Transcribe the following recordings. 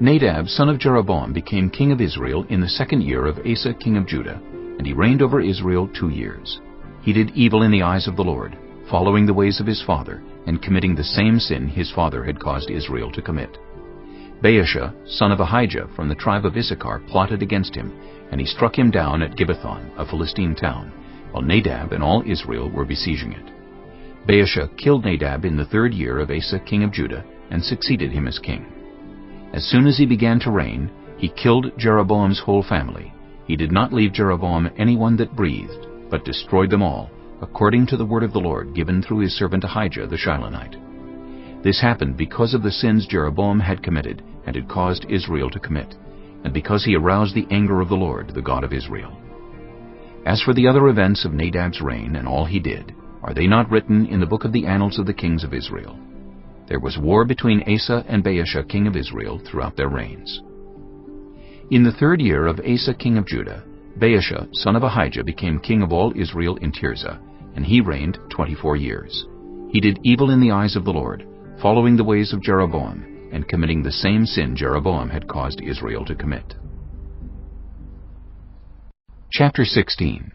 Nadab son of Jeroboam became king of Israel in the 2nd year of Asa king of Judah, and he reigned over Israel 2 years. He did evil in the eyes of the Lord, following the ways of his father, and committing the same sin his father had caused Israel to commit. Baasha son of Ahijah from the tribe of Issachar plotted against him, and he struck him down at Gibbethon, a Philistine town, while Nadab and all Israel were besieging it. Baasha killed Nadab in the 3rd year of Asa king of Judah, and succeeded him as king. As soon as he began to reign, he killed Jeroboam's whole family. He did not leave Jeroboam anyone that breathed, but destroyed them all, according to the word of the Lord given through his servant Ahijah the Shilonite. This happened because of the sins Jeroboam had committed and had caused Israel to commit, and because he aroused the anger of the Lord, the God of Israel. As for the other events of Nadab's reign and all he did, are they not written in the book of the annals of the kings of Israel? There was war between Asa and Baasha king of Israel throughout their reigns. In the 3rd year of Asa king of Judah, Baasha son of Ahijah became king of all Israel in Tirzah, and he reigned 24 years. He did evil in the eyes of the Lord, following the ways of Jeroboam, and committing the same sin Jeroboam had caused Israel to commit. Chapter 16.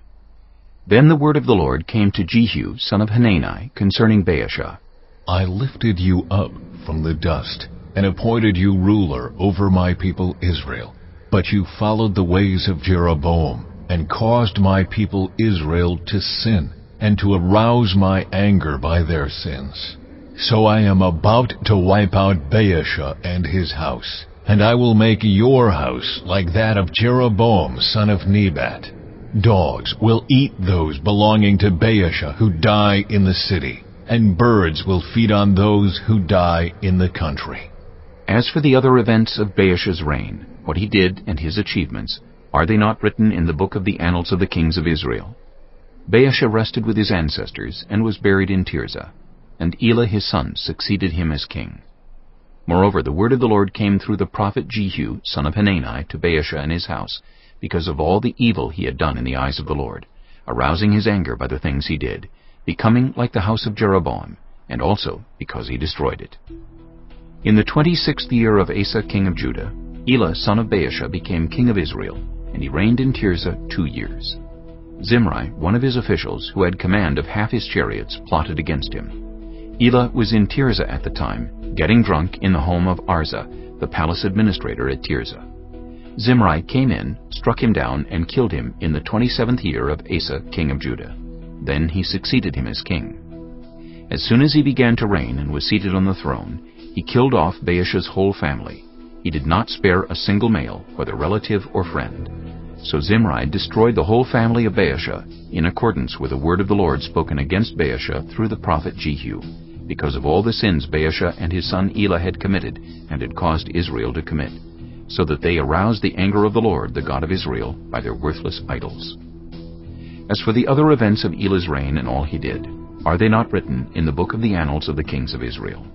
Then the word of the Lord came to Jehu son of Hanani concerning Baasha. I lifted you up from the dust, and appointed you ruler over my people Israel. But you followed the ways of Jeroboam, and caused my people Israel to sin, and to arouse my anger by their sins. So I am about to wipe out Baasha and his house, and I will make your house like that of Jeroboam son of Nebat. Dogs will eat those belonging to Baasha who die in the city, and birds will feed on those who die in the country. As for the other events of Baasha's reign, what he did and his achievements, are they not written in the book of the annals of the kings of Israel? Baasha rested with his ancestors and was buried in Tirzah, and Elah his son succeeded him as king. Moreover, the word of the Lord came through the prophet Jehu son of Hanani to Baasha and his house, because of all the evil he had done in the eyes of the Lord, arousing his anger by the things he did, becoming like the house of Jeroboam, and also because he destroyed it. In the 26th year of Asa king of Judah, Elah son of Baasha became king of Israel, and he reigned in Tirzah 2 years. Zimri, one of his officials, who had command of half his chariots, plotted against him. Elah was in Tirzah at the time, getting drunk in the home of Arza, the palace administrator at Tirzah. Zimri came in, struck him down, and killed him in the 27th year of Asa king of Judah. Then he succeeded him as king. As soon as he began to reign and was seated on the throne, he killed off Baasha's whole family. He did not spare a single male, whether relative or friend. So Zimri destroyed the whole family of Baasha, in accordance with the word of the Lord spoken against Baasha through the prophet Jehu, because of all the sins Baasha and his son Elah had committed and had caused Israel to commit, so that they aroused the anger of the Lord, the God of Israel, by their worthless idols. As for the other events of Elah's reign and all he did, are they not written in the book of the annals of the kings of Israel?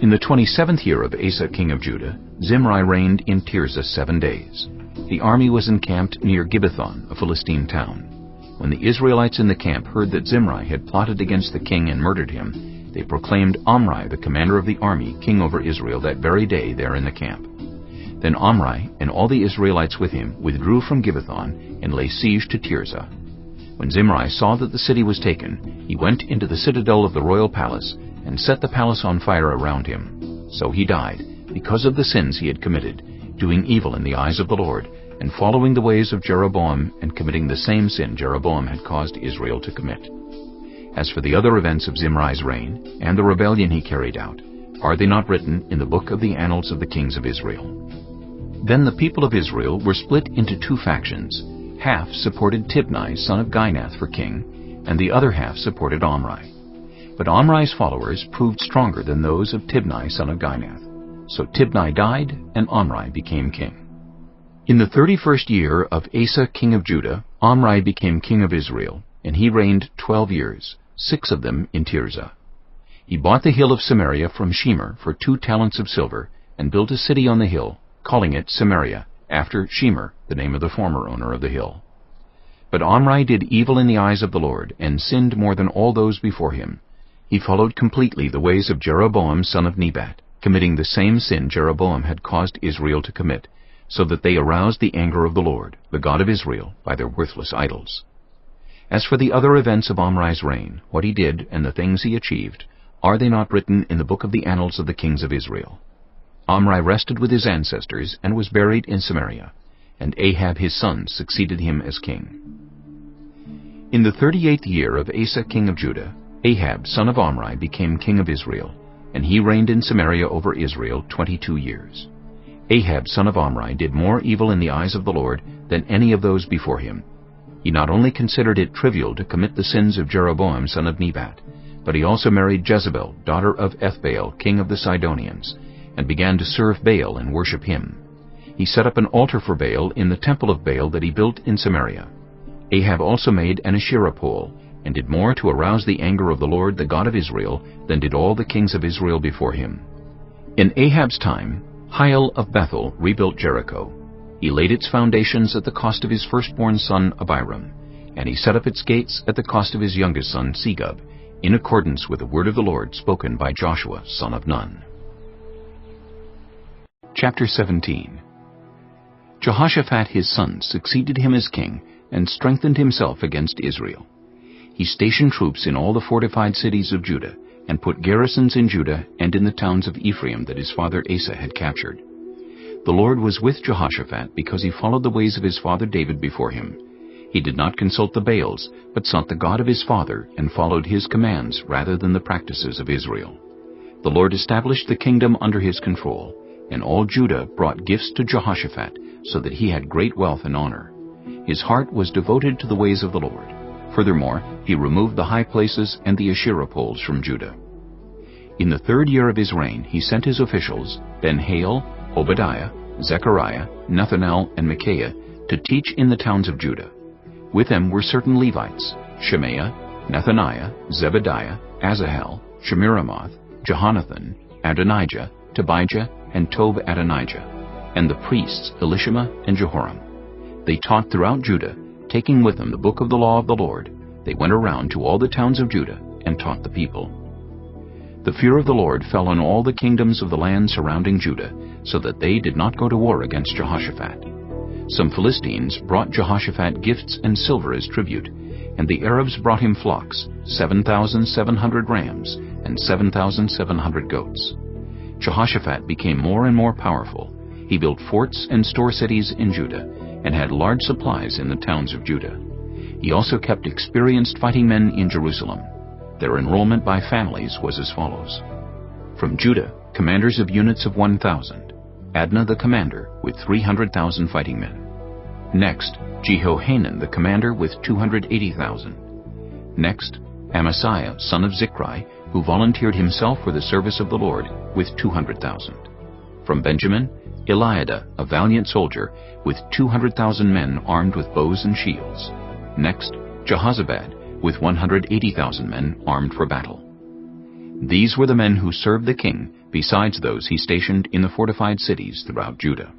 In the 27th year of Asa king of Judah, Zimri reigned in Tirzah 7 days. The army was encamped near Gibbethon, a Philistine town. When the Israelites in the camp heard that Zimri had plotted against the king and murdered him, they proclaimed Omri, the commander of the army, king over Israel that very day there in the camp. Then Omri and all the Israelites with him withdrew from Gibbethon and lay siege to Tirzah. When Zimri saw that the city was taken, he went into the citadel of the royal palace and set the palace on fire around him. So he died, because of the sins he had committed, doing evil in the eyes of the Lord, and following the ways of Jeroboam, and committing the same sin Jeroboam had caused Israel to commit. As for the other events of Zimri's reign, and the rebellion he carried out, are they not written in the book of the annals of the kings of Israel? Then the people of Israel were split into 2 factions. Half supported Tibni son of Ginath for king, and the other half supported Omri. But Omri's followers proved stronger than those of Tibni son of Ginath. So Tibni died, and Omri became king. In the 31st year of Asa king of Judah, Omri became king of Israel, and he reigned 12 years, 6 of them in Tirzah. He bought the hill of Samaria from Shemer for 2 talents of silver, and built a city on the hill, calling it Samaria, after Shemer, the name of the former owner of the hill. But Omri did evil in the eyes of the Lord, and sinned more than all those before him. He followed completely the ways of Jeroboam son of Nebat, committing the same sin Jeroboam had caused Israel to commit, so that they aroused the anger of the Lord, the God of Israel, by their worthless idols. As for the other events of Omri's reign, what he did and the things he achieved, are they not written in the book of the annals of the kings of Israel? Omri rested with his ancestors and was buried in Samaria, and Ahab his son succeeded him as king. In the 38th year of Asa king of Judah, Ahab son of Omri became king of Israel, and he reigned in Samaria over Israel 22 years. Ahab son of Omri did more evil in the eyes of the Lord than any of those before him. He not only considered it trivial to commit the sins of Jeroboam son of Nebat, but he also married Jezebel, daughter of Ethbaal, king of the Sidonians, and began to serve Baal and worship him. He set up an altar for Baal in the temple of Baal that he built in Samaria. Ahab also made an Asherah pole, and did more to arouse the anger of the Lord, the God of Israel, than did all the kings of Israel before him. In Ahab's time, Hiel of Bethel rebuilt Jericho. He laid its foundations at the cost of his firstborn son Abiram, and he set up its gates at the cost of his youngest son Segub, in accordance with the word of the Lord spoken by Joshua son of Nun. Chapter 17. Jehoshaphat his son succeeded him as king, and strengthened himself against Israel. He stationed troops in all the fortified cities of Judah, and put garrisons in Judah and in the towns of Ephraim that his father Asa had captured. The Lord was with Jehoshaphat because he followed the ways of his father David before him. He did not consult the Baals, but sought the God of his father, and followed his commands rather than the practices of Israel. The Lord established the kingdom under his control, and all Judah brought gifts to Jehoshaphat, so that he had great wealth and honor. His heart was devoted to the ways of the Lord. Furthermore, he removed the high places and the Asherah poles from Judah. In the 3rd year of his reign, he sent his officials, Ben-Hail, Obadiah, Zechariah, Nethanel, and Micaiah, to teach in the towns of Judah. With them were certain Levites, Shemaiah, Nethaniah, Zebediah, Asahel, Shemiramoth, Jehonathan, Adonijah, Tobijah, and Tob-Adonijah, and the priests Elishama and Jehoram. They taught throughout Judah, taking with them the book of the law of the Lord. They went around to all the towns of Judah and taught the people. The fear of the Lord fell on all the kingdoms of the land surrounding Judah, so that they did not go to war against Jehoshaphat. Some Philistines brought Jehoshaphat gifts and silver as tribute, and the Arabs brought him flocks, 7,700 rams, and 7,700 goats. Jehoshaphat became more and more powerful. He built forts and store cities in Judah, and had large supplies in the towns of Judah. He also kept experienced fighting men in Jerusalem. Their enrollment by families was as follows. From Judah, commanders of units of 1,000. Adnah the commander, with 300,000 fighting men. Next, Jehohanan the commander, with 280,000. Next, Amasiah, son of Zichri, who volunteered himself for the service of the Lord, with 200,000. From Benjamin, Eliada, a valiant soldier, with 200,000 men armed with bows and shields. Next, Jehozabad, with 180,000 men armed for battle. These were the men who served the king, besides those he stationed in the fortified cities throughout Judah.